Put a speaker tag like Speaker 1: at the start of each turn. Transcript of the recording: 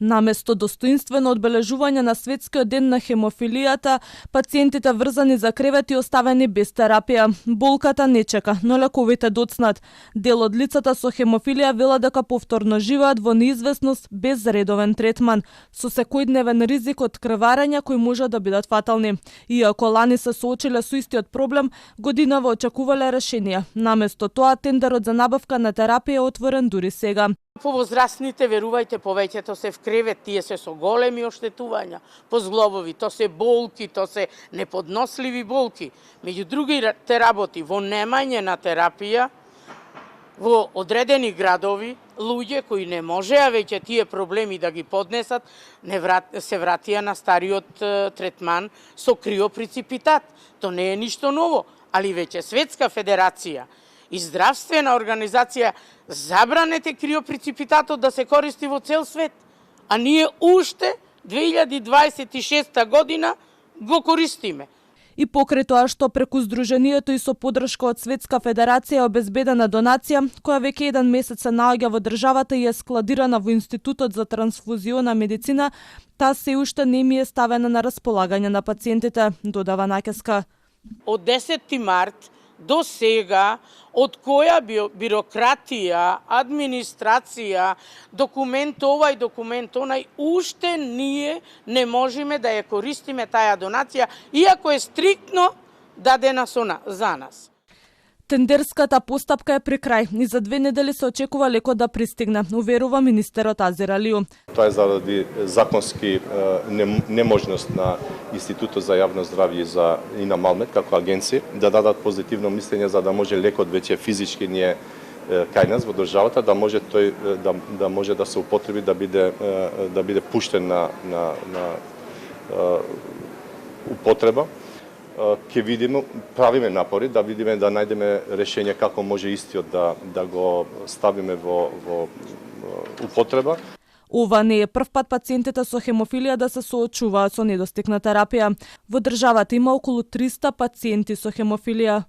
Speaker 1: Наместо достоинствено одбележување на светскиот ден на хемофилијата, пациентите врзани за кревети оставени без терапија. Болката не чека, но лековите доцнат. Дел од лицата со хемофилија велат дека повторно живеат во неизвестност без редовен третман, со секојдневен ризик од крварења кои може да бидат фатални. Иако лани се соочиле со истиот проблем, годинава очекувале решенија. Наместо тоа, тендерот за набавка на терапија е отворен дури сега.
Speaker 2: Повозрастните, верувајте, повеќето се в кревет, тие се со големи оштетувања по зглобови, то се болки, то се неподносливи болки. Меѓу другите работи, во немање на терапија, во одредени градови, луѓе кои не можеа веќе тие проблеми да ги поднесат, се вратија на стариот третман со криопреципитат. То не е ништо ново, али веќе Светска федерација и здравствена организација забранете криопреципитатот да се користи во цел свет. А ние уште 2026 година го користиме.
Speaker 1: И покрај тоа што преку Сдруженијето и со подршка од Светска федерација е обезбедена донација, која веќе 1 месец се наоѓа во државата и е складирана во Институтот за трансфузиона медицина, таа се уште не ми е ставена на располагање на пациентите, додава Наќеска.
Speaker 2: Од 10 март до сега, од која бирократија, администрација, документ овај, документ онај, уште ние не можеме да ја користиме таа донација, иако е стриктно дадена за нас.
Speaker 1: Тендерската постапка е при крај и за 2 недели се очекува лекот да пристигне, уверува министерот Азир Алију.
Speaker 3: Тоа е заради законски неможност на Институтот за јавно здравје и на Малмет како агенција да дадат позитивно мислење за да може лекот веќе физички ние кај нас во државата да може тој да може да се употреби да биде пуштен на употреба. Ќе видиме, правиме напори да видиме да најдеме решение како може истиот да го ставиме во употреба.
Speaker 1: Ова не е прв пат пациентите со хемофилија да се соочуваат со недостиг на терапија. Во државата има околу 300 пациенти со хемофилија.